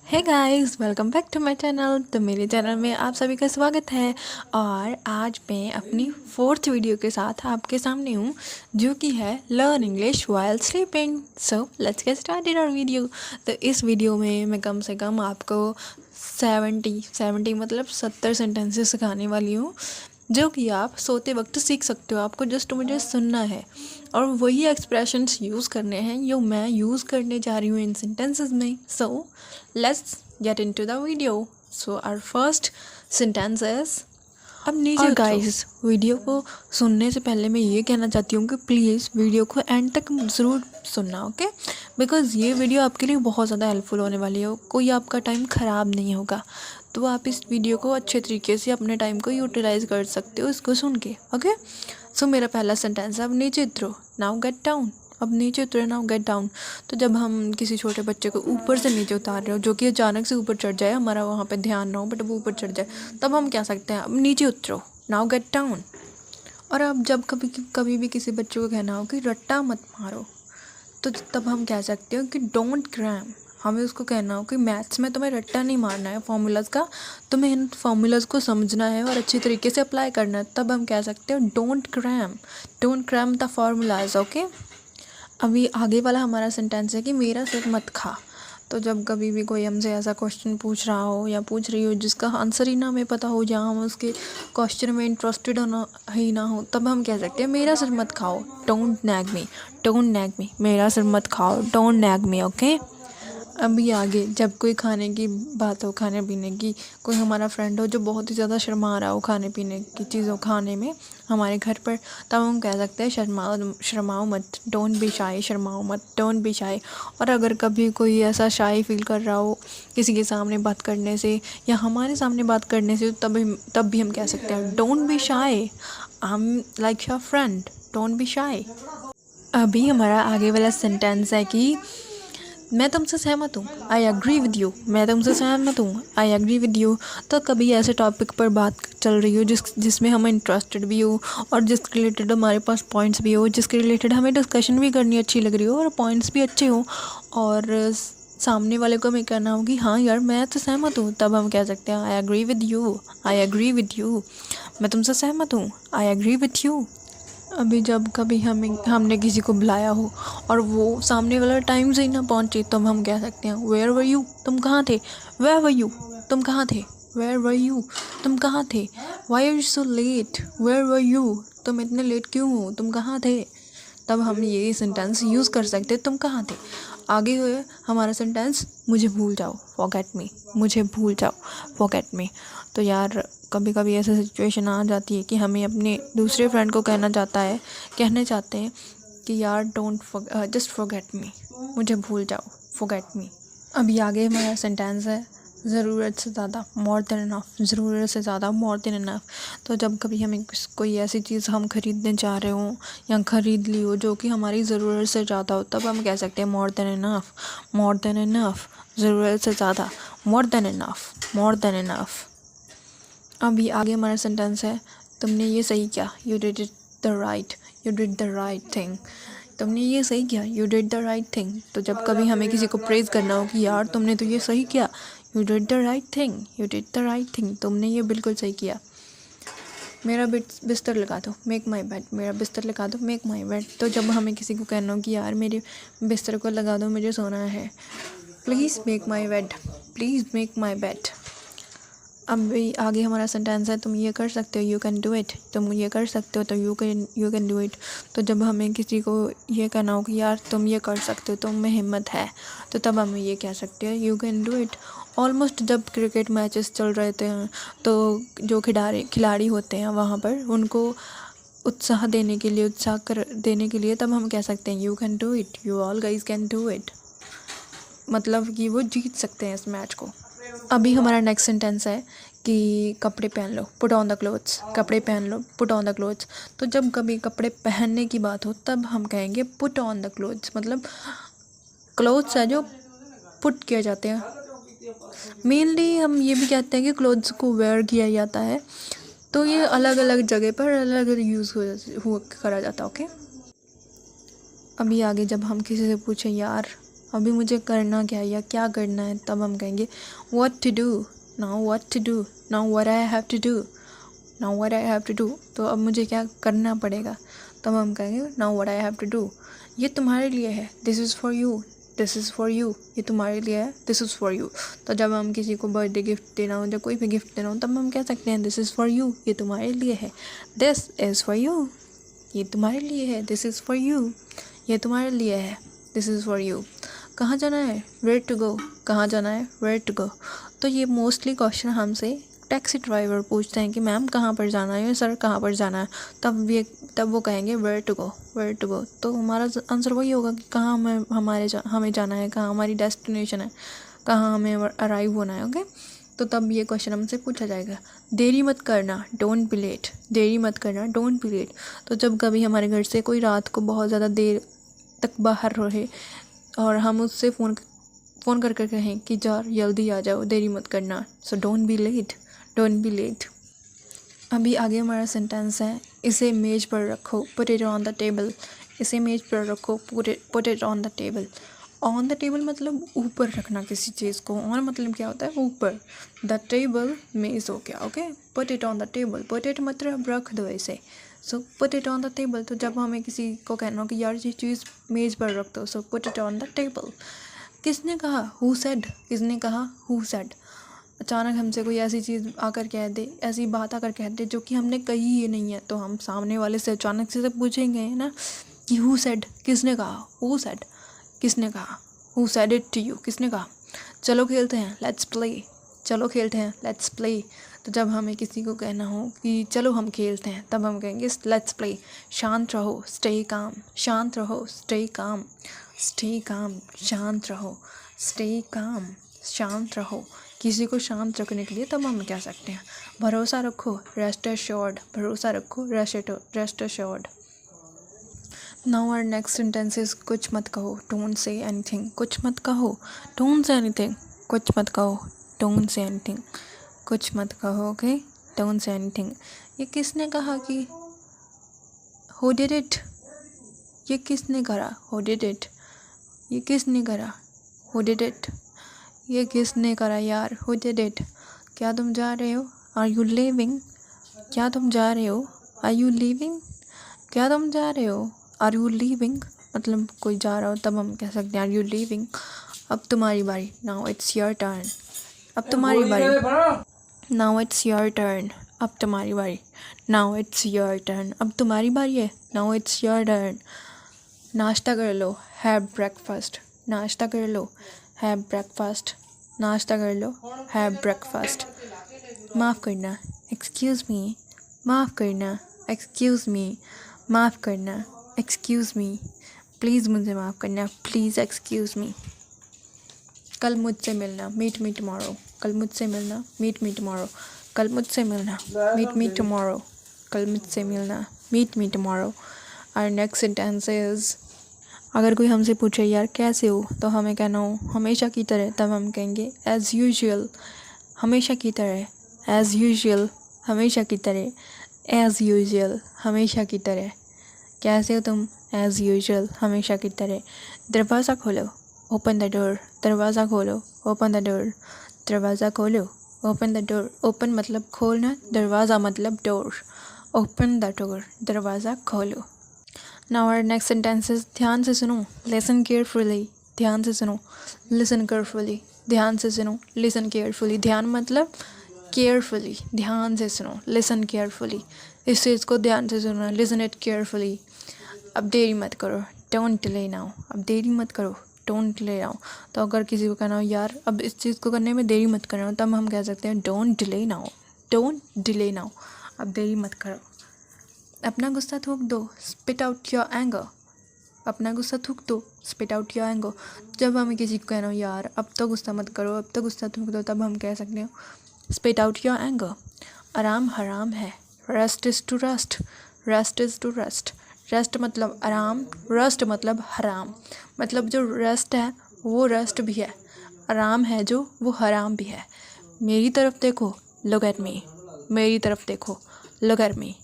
Hey guys, welcome back to my channel. तो मेरे channel में आप सभी का स्वागत है। और आज मैं अपनी फोर्थ वीडियो के साथ आपके सामने हूँ, जो कि है learn English while sleeping. So let's get started our video. तो इस वीडियो में मैं कम से कम आपको 70 मतलब 70 सेंटेंसेस सिखाने वाली हूँ, जो कि आप सोते वक्त सीख सकते हो। आपको जस्ट मुझे सुनना है और वही एक्सप्रेशंस यूज़ करने हैं जो मैं यूज़ करने जा रही हूँ इन सेंटेंसेस में। So let's get into the video. So our first sentence is अब नीचे और गाइस, वीडियो को सुनने से पहले मैं ये कहना चाहती हूँ कि प्लीज़ वीडियो को एंड तक ज़रूर सुनना, ओके? बिकॉज़ ये वीडियो आपके लिए बहुत ज़्यादा हेल्पफुल होने वाली है। कोई आपका टाइम ख़राब नहीं होगा, तो आप इस वीडियो को अच्छे तरीके से अपने टाइम को यूटिलाइज़ कर सकते हो इसको सुन के, ओके? सो मेरा पहला सेंटेंस है अब नीचे उतरो, नाउ गेट डाउन। अब नीचे उतरे, नाउ गेट डाउन। तो जब हम किसी छोटे बच्चे को ऊपर से नीचे उतार रहे हो, जो कि अचानक से ऊपर चढ़ जाए, हमारा वहाँ पे ध्यान ना हो बट वो ऊपर चढ़ जाए, तब हम क्या सकते हैं, अब नीचे उतरो, नाउ गेट डाउन। और अब जब कभी कभी भी किसी बच्चे को कहना हो कि रट्टा मत मारो, तो तब हम कह सकते हो कि डोंट क्रैम। हमें उसको कहना हो कि मैथ्स में तुम्हें रट्टा नहीं मारना है फॉर्मूलाज का, तुम्हें इन फॉर्मूलाज को समझना है और अच्छी तरीके से अप्लाई करना है। तब हम कह सकते हो don't cram the formulas, okay? अभी आगे वाला हमारा सेंटेंस है कि मेरा सिर मत खा। तो जब कभी भी कोई हमसे ऐसा क्वेश्चन पूछ रहा हो या पूछ रही हो जिसका आंसर ही ना हमें पता हो, या हम उसके क्वेश्चन में इंटरेस्टेड होना ही ना हो, तब हम कह सकते हैं मेरा सिर मत खाओ, डोंट नैग मी, मेरा सिर मत खाओ, डोंट नैग मी, ओके? अभी आगे जब कोई खाने की बात हो, खाने पीने की, कोई हमारा फ्रेंड हो जो बहुत ही ज़्यादा शर्मा रहा हो खाने पीने की चीज़ों खाने में हमारे घर पर, तब हम कह सकते हैं शर्माओ मत, डोंट बी शाई, शर्माओ मत, डोंट बी शाई। और अगर कभी कोई ऐसा शाई फील कर रहा हो किसी के सामने बात करने से या हमारे सामने बात करने से, तब भी हम कह सकते हैं डोंट बी शाई, I am like your friend, don't be शाई। अभी हमारा आगे वाला सेंटेंस है कि मैं तुमसे सहमत हूँ, आई एग्री विद यू। मैं तुमसे सहमत हूँ, आई एग्री विद यू। तो कभी ऐसे टॉपिक पर बात चल रही हो जिसमें हम इंटरेस्टेड भी हो और जिसके रिलेटेड हमारे पास पॉइंट्स भी हो, जिसके रिलेटेड हमें डिस्कशन भी करनी अच्छी लग रही हो और पॉइंट्स भी अच्छे हो, और सामने वाले को हमें कहना हो कि हाँ यार मैं तो सहमत हूँ, तब हम कह सकते हैं I agree with you, I agree with you. मैं तुमसे सहमत हूँ, आई एग्री विद यू। अभी जब कभी हमने किसी को बुलाया हो और वो सामने वाला टाइम से ही ना पहुंचे, तो हम कह सकते हैं वेयर वर यू, तुम कहाँ थे, वेयर वर यू, तुम कहाँ थे, वेयर वर यू, तुम कहाँ थे, why are you so late, where were you, तुम इतने लेट क्यों हो, तुम कहाँ थे। तब हम ये सेंटेंस यूज़ कर सकते तुम कहाँ थे। आगे हुए हमारा सेंटेंस मुझे भूल जाओ, फॉरगेट मी, मुझे भूल जाओ, फॉरगेट मी। तो यार कभी कभी ऐसा सिचुएशन आ जाती है कि हमें अपने दूसरे फ्रेंड को कहने चाहते हैं कि यार जस्ट फॉरगेट मी, मुझे भूल जाओ, फॉरगेट मी। अभी आगे हमारा सेंटेंस है ज़रूरत से ज़्यादा, मोर देन इनफ, ज़रूरत से ज़्यादा, मोर देन इनफ। तो जब कभी हमें कोई ऐसी चीज़ हम ख़रीदने जा रहे हों या ख़रीद ली हो जो कि हमारी ज़रूरत से ज़्यादा हो, तब हम कह सकते हैं more than enough, more than enough, ज़रूरत से ज़्यादा, more than enough, more than enough. अभी आगे हमारा सेंटेंस है तुमने ये सही किया, you did it the right, you did the right thing. तुमने ये सही किया, you did the right thing. तो जब कभी हमें किसी को प्रेज़ करना हो कि यार तुमने तो ये सही किया, you did the right thing, you did the right thing, तुमने ये बिल्कुल सही किया। मेरा बिस्तर लगा दो, मेक माई बेड, मेरा बिस्तर लगा दो, मेक माई बेड। तो जब हमें किसी को कहना हो कि यार मेरे बिस्तर को लगा दो, मुझे सोना है, please make my bed, please make my bed. अब भी आगे हमारा सेंटेंस है तुम ये कर सकते हो, यू कैन डू इट, तुम ये कर सकते हो, तो यू कैन डू इट। तो जब हमें किसी को ये कहना हो कि यार तुम ये कर सकते हो, तुम में हिम्मत है, तो तब हम ये कह सकते हैं you can do it. Almost जब क्रिकेट मैचेस चल रहे थे तो जो खिलाड़ी होते हैं वहाँ पर उनको उत्साह देने के लिए, देने के लिए, तब हम कह सकते हैं you can do it, you all guys can do it. मतलब कि वो जीत सकते हैं इस मैच को। अभी हमारा नेक्स्ट सेंटेंस है कि कपड़े पहन लो, पुट ऑन द क्लोथ्स, कपड़े पहन लो, पुट ऑन द क्लोथ्स। तो जब कभी कपड़े पहनने की बात हो, तब हम कहेंगे पुट ऑन द क्लोथ्स। मतलब क्लोथ्स है जो पुट किए जाते हैं। मेनली हम ये भी कहते हैं कि क्लोथ्स को वेयर किया जाता है, तो ये अलग अलग जगह पर अलग अलग यूज़ करा जाता है, ओके? अभी आगे जब हम किसी से पूछें यार अभी मुझे करना क्या है या क्या करना है, तब हम कहेंगे what to do, now what to do, now what I have to do, now what I have to do। तो अब मुझे क्या करना पड़ेगा, तब हम कहेंगे now what I have to do। ये तुम्हारे लिए है, this is for you, this is for you, ये तुम्हारे लिए है, दिस इज़ फॉर यू। तो जब हम किसी को बर्थडे गिफ्ट देना हो या कोई भी गिफ्ट देना हो, तब हम कह सकते हैं दिस इज़ फॉर यू, ये तुम्हारे लिए है, दिस इज़ फॉर यू, ये तुम्हारे लिए है, दिस इज़ फॉर यू, ये तुम्हारे लिए है, दिस इज़ फॉर यू। कहाँ जाना है, वेयर टू गो, कहाँ जाना है, वेयर टू गो। तो ये मोस्टली क्वेश्चन हमसे टैक्सी ड्राइवर पूछते हैं कि मैम कहाँ पर जाना है, सर कहाँ पर जाना है, तब वो कहेंगे where to go, where to go. तो हमारा आंसर वही होगा कि कहाँ हमें जाना है, कहाँ हमारी डेस्टिनेशन है, कहाँ हमें अराइव होना है। ओके, तो तब ये क्वेश्चन हमसे पूछा जाएगा। देरी मत करना, डोंट बी लेट, देरी मत करना, डोंट बी लेट। तो जब कभी हमारे घर से कोई रात को बहुत ज़्यादा देर तक बाहर रहे और हम उससे फ़ोन कर कहें कि जल्दी आ जाओ, देरी मत करना, so don't be late, don't be late. अभी आगे हमारा सेंटेंस है, इसे मेज पर रखो, put it on the table, इसे मेज पर रखो, put it on the table. On the table मतलब ऊपर रखना किसी चीज़ को, ऑन मतलब क्या होता है, ऊपर, द टेबल मेज हो गया। Okay, put it on the table, put it मतलब रख दो इसे, so put it on the table. तो जब हमें किसी को कहना हो कि यार ये चीज़ मेज पर रख दो, so put it on the table. किसने कहा, हु सेड, किसने कहा, हु सेड। अचानक हमसे कोई ऐसी चीज़ आकर कह दे, ऐसी बात आकर कह दे जो कि हमने कही ही नहीं है, तो हम सामने वाले से अचानक से पूछेंगे ना कि हु सेड, किसने कहा, हु सेड, किसने कहा, who said it to you, किसने कहा। चलो खेलते हैं, लेट्स प्ले, चलो खेलते हैं, लेट्स प्ले। तो जब हमें किसी को कहना हो कि चलो हम खेलते हैं, तब हम कहेंगे लेट्स प्ले। शांत रहो, स्टे काम, शांत रहो, स्टे काम, स्टे काम, शांत रहो, स्टे काम, शांत रहो। किसी को शांत रखने के लिए तब हम कह सकते हैं भरोसा रखो, रेस्ट एश्योर्ड, भरोसा रखो, rest assured. Now our next sentence is कुछ मत कहो, डोंट से एनीथिंग, कुछ मत कहो, डोंट से एनीथिंग, कुछ मत कहो, डोंट से एनीथिंग, कुछ मत कहो। Okay, don't say anything. ये किसने कहा कि हु डिड इट, ये किसने करा, हु डिड इट, ये किसने करा, हु डिड इट, ये किसने करा यार, हु डिड इट। क्या तुम जा रहे हो, आर यू लिविंग, क्या तुम जा रहे हो, आर यू लिविंग, क्या तुम जा रहे हो, आर यू लिविंग। मतलब कोई जा रहा हो तब हम कह सकते हैं आर यू लिविंग। अब तुम्हारी बारी, नाउ इट्स योर टर्न, अब तुम्हारी बारी, नाउ इट्स योर टर्न, अब तुम्हारी बारी, नाउ इट्स योर टर्न, अब तुम्हारी बारी है, नाउ इट्स योर टर्न। नाश्ता कर लो, हैव ब्रेकफास्ट, नाश्ता कर लो, हैव ब्रेकफास्ट, नाश्ता कर लो, हैव ब्रेकफास्ट। माफ़ करना, एक्सक्यूज़ मी, माफ़ करना, एक्सक्यूज़ मी, माफ़ करना, एक्सक्यूज़ मी, प्लीज़ मुझे माफ़ करना, प्लीज़ एक्सक्यूज़ मी। कल मुझसे मिलना, मीट मी टुमारो, कल मुझसे मिलना, मीट मी टुमारो, कल मुझसे मिलना, मीट मी टुमारो, कल मुझसे मिलना, मीट मी टुमारो। और नेक्स्ट सेंटेंस इज़, अगर कोई हमसे पूछे यार कैसे हो, तो हमें कहना हो हमेशा की तरह, तब हम कहेंगे एज़ यूजुअल, हमेशा की तरह, एज़ यूजुअल, हमेशा की तरह, एज़ यूजुअल, हमेशा की तरह। कैसे हो तुम, एज़ यूजुअल, हमेशा की तरह। दरवाज़ा खोलो, ओपन द डोर, दरवाज़ा खोलो, ओपन द डोर, दरवाज़ा खोलो, ओपन द डोर। ओपन मतलब खोलना, दरवाज़ा मतलब डोर, ओपन द डोर, दरवाज़ा खोलो। नाउ आवर नेक्स्ट सेंटेंसेस, ध्यान से सुनो, लिसन केयरफुली, ध्यान से सुनो, लिसन केयरफुली, ध्यान से सुनो, लिसन केयरफुली। ध्यान मतलब केयरफुली, ध्यान से सुनो, लिसन केयरफुली, इस चीज़ को ध्यान से सुनो, लिसन इट केयरफुली। अब देरी मत करो, डोंट डिले नाउ, अब देरी मत करो, डोंट डिले नाउ। तो अगर किसी को कहना हो यार अब इस चीज़ को करने में देरी मत करना, तब हम कह सकते हैं don't delay now, don't delay now, अब देरी मत करो। अपना गुस्सा थूक दो, स्पिट आउट योर एंगर, अपना गुस्सा थूक दो, स्पिट आउट योर एंगर। जब हमें किसी को कहना हो यार अब तो गुस्सा मत करो, अब तो गुस्सा थूक दो, तब हम कह सकते हैं स्पिट आउट योर एंगर। आराम हराम है, rest is to rest, rest is to rest, rest मतलब आराम, रेस्ट मतलब हराम। मतलब जो रेस्ट है वो रेस्ट भी है, आराम है जो वो हराम भी है। मेरी तरफ देखो, लुक एट मी, मेरी तरफ देखो, लुक एट मी,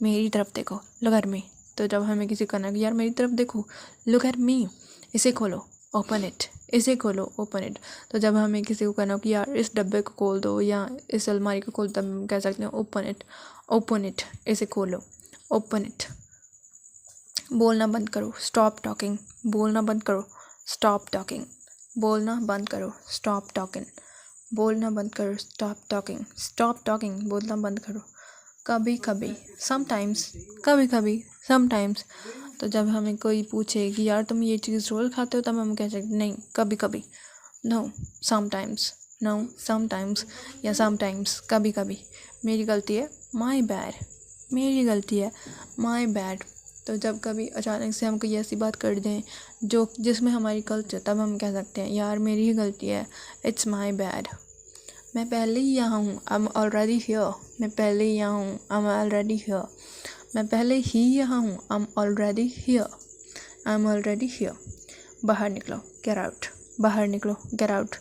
मेरी तरफ देखो, लुक एट मी। तो जब हमें किसी को कहना है कि यार मेरी तरफ देखो, लुक एट मी, इसे खोलो, ओपन इट, इसे खोलो, ओपन इट। तो जब हमें किसी को कहना हो कि यार इस डब्बे को खोल दो या इस अलमारी को खोल, तब हम कह सकते हैं ओपन इट, ओपन इट, इसे खोलो, ओपन इट। बोलना बंद करो, स्टॉप टॉकिंग, बोलना बंद करो, स्टॉप टॉकिंग, बोलना बंद करो, स्टॉप टॉकिंग, बोलना बंद करो, स्टॉप टॉकिंग, स्टॉप टॉकिंग, बोलना बंद करो। कभी कभी, समटाइम्स, कभी कभी, समटाइम्स। तो जब हमें कोई पूछे कि यार तुम ये चीज़ रोज़ खाते हो, तब हम कह सकते नहीं, कभी कभी, नो समटाइम्स, नो समटाइम्स, या समटाइम्स, कभी कभी। मेरी गलती है, माई बैड, मेरी गलती है, माई बैड। तो जब कभी अचानक से हम कोई ऐसी बात कर दें जो जिसमें हमारी गलती है, तब हम कह सकते हैं यार मेरी ही गलती है, इट्स माई बैड। मैं पहले ही यहाँ हूँ, आई एम ऑलरेडी हियर, मैं पहले ही यहाँ हूँ, आई एम ऑलरेडी हियर, मैं पहले ही यहाँ हूँ, I am already here, I am already here. बाहर निकलो, गेट आउट, बाहर निकलो, गेट आउट।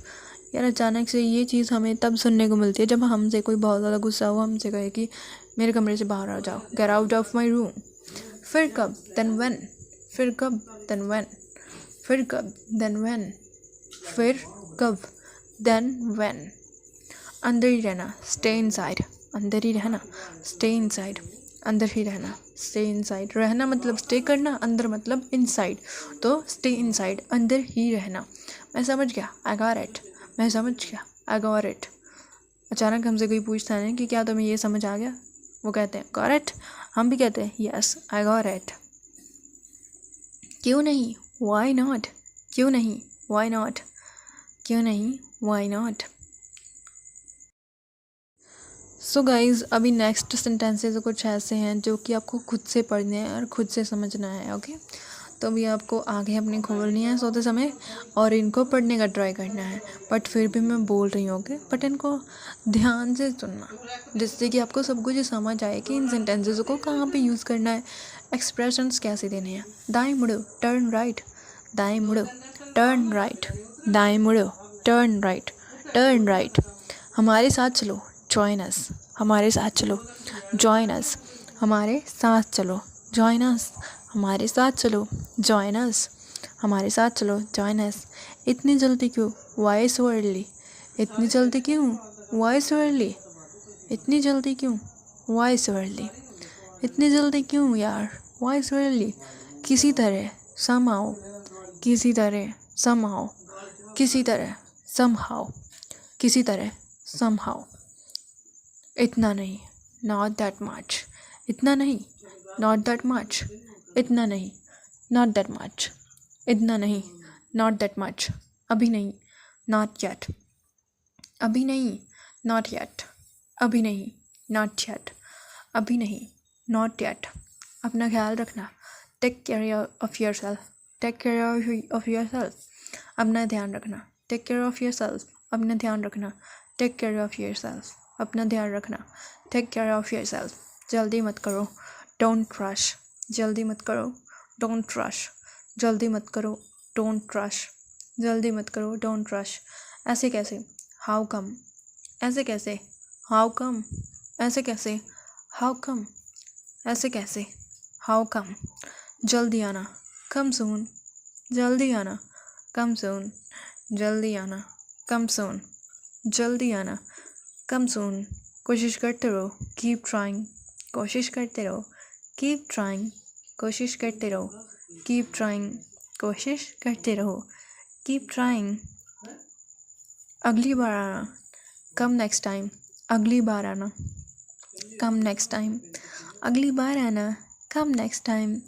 यार अचानक से ये चीज़ हमें तब सुनने को मिलती है जब हमसे कोई बहुत ज़्यादा गुस्सा हो, हमसे कहे कि मेरे कमरे से बाहर आ जाओ, get out of my room. फिर कब, देन व्हेन, फिर कब, देन व्हेन, फिर कब, देन व्हेन, फिर कब, देन व्हेन। अंदर ही रहना, स्टे इनसाइड, अंदर ही रहना, स्टे इनसाइड, अंदर ही रहना, स्टे इनसाइड। रहना मतलब स्टे करना, अंदर मतलब इनसाइड, तो स्टे इनसाइड, अंदर ही रहना। मैं समझ गया, आई गॉट इट, मैं समझ गया, आई गॉट इट। अचानक हमसे कोई पूछता है कि क्या तुम्हें ये समझ आ गया, वो कहते हैं गॉट इट, हम भी कहते हैं यस आई गॉट इट। क्यों नहीं, वाई नॉट, क्यों नहीं, वाई नॉट, क्यों नहीं, वाई नॉट। सो गाइज़, अभी नेक्स्ट सेंटेंसेस कुछ ऐसे हैं जो कि आपको खुद से पढ़ने हैं और खुद से समझना है, ओके। तो अभी आपको आगे अपनी खोलनी है सोते समय और इनको पढ़ने का ट्राई करना है, बट फिर भी मैं बोल रही हूँ, ओके। बट इनको ध्यान से सुनना, जिससे कि आपको सब कुछ समझ आए कि इन सेंटेंसेस को कहाँ पे यूज़ करना है, एक्सप्रेशंस कैसे देने हैं। दाएं मुड़ो, टर्न राइट, दाएं मुड़ो, टर्न राइट, दाएं मुड़ो, टर्न राइट, टर्न राइट। हमारे साथ चलो, जॉइन अस, हमारे साथ चलो, जॉइन अस, हमारे साथ चलो, जॉइन अस, हमारे साथ चलो, जॉइन अस, हमारे साथ चलो, जॉइन अस। इतनी जल्दी क्यों, व्हाई सो अर्ली, इतनी जल्दी क्यों, व्हाई सो अर्ली, इतनी जल्दी क्यों, व्हाई सो अर्ली, इतनी जल्दी क्यों यार, व्हाई सो अर्ली। किसी तरह, समहाउ, किसी तरह, समहाउ, किसी तरह, समहाउ, किसी तरह, समहाउ। इतना नहीं, नॉट दैट मच, इतना नहीं, नॉट दैट मच, इतना नहीं, नॉट दैट मच, इतना नहीं, नॉट दैट मच, अभी नहीं, नॉट येट, अभी नहीं, नॉट येट, अभी नहीं, नॉट येट, अभी नहीं, नॉट येट। अपना ख्याल रखना, take care of yourself, take care of yourself, अपना ध्यान रखना, take care of yourself, अपना ध्यान रखना, take care of yourself, अपना ध्यान रखना, take care of yourself. जल्दी मत करो, डोंट रश, जल्दी मत करो, डोंट रश, जल्दी मत करो, डोंट रश, जल्दी मत करो, डोंट रश। ऐसे कैसे, हाउ कम, ऐसे कैसे, हाउ कम, ऐसे कैसे, हाउ कम, ऐसे कैसे, हाउ कम। जल्दी आना, कम सून, जल्दी आना, कम सून, जल्दी आना, कम सून, जल्दी आना, कम सून। कोशिश करते रहो, कीप ट्राइंग, कोशिश करते रहो, कीप ट्राइंग, कोशिश करते रहो, कीप ट्राइंग, कोशिश करते रहो, कीप ट्राइंग। अगली बार आना, कम नेक्स्ट टाइम, अगली बार आना, कम नेक्स्ट टाइम, अगली बार आना, कम नेक्स्ट टाइम।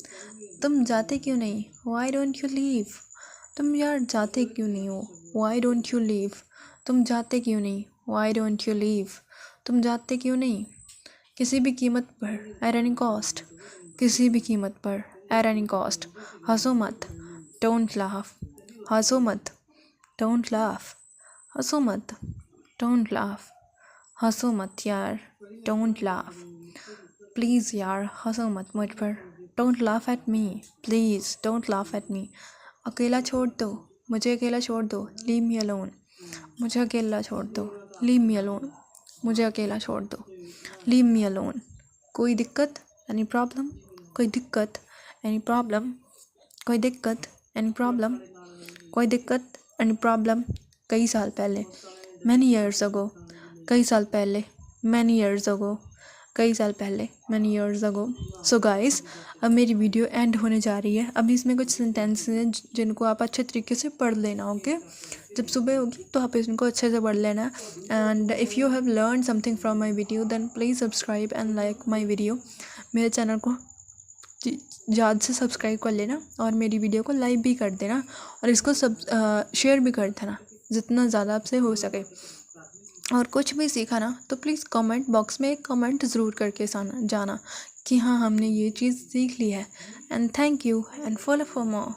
तुम जाते क्यों नहीं, वाई डोंट यू लीव, तुम यार जाते क्यों नहीं हो, वाई डोंट यू लीव, तुम जाते क्यों नहीं, वाई डोंट यू लीव, तुम जाते क्यों नहीं। किसी भी कीमत पर, एट एनी कॉस्ट, किसी भी कीमत पर, एट एनी कॉस्ट। हंसो मत, डोंट लाफ, हंसो मत, डोंट लाफ, हंसो मत, डोंट लाफ, हंसो मत यार, डोंट लाफ, प्लीज़ यार हंसो मत मुझ पर, don't laugh at me, please don't laugh at me. अकेला छोड़ दो, मुझे अकेला छोड़ दो, लीव मी अलोन, मुझे अकेला छोड़ दो, लीव मी अलोन, मुझे अकेला छोड़ दो, लीव मी अलोन। कोई दिक्कत, एनी प्रॉब्लम, कोई दिक्कत, एनी प्रॉब्लम, कोई दिक्कत, एनी प्रॉब्लम, कोई दिक्कत, एनी प्रॉब्लम, कई साल पहले, मैनी ईयर्स अगो, कई साल पहले, मैनी ईयर्स अगो, कई साल पहले, many years ago. So guys, अब मेरी वीडियो एंड होने जा रही है। अब इसमें कुछ सेंटेंस हैं जिनको आप अच्छे तरीके से पढ़ लेना। ओके, जब सुबह होगी तो आप इनको अच्छे से पढ़ लेना। And if you have learn something from my video then please subscribe and like my video. मेरे चैनल को याद से सब्सक्राइब कर लेना और मेरी वीडियो को लाइक भी कर देना और इसको शेयर भी कर देना जितना ज़्यादा आपसे हो सके। और कुछ भी सीखा ना तो प्लीज़ कमेंट बॉक्स में एक कमेंट ज़रूर करके जाना कि हाँ, हमने ये चीज़ सीख ली है। And thank you and follow for more.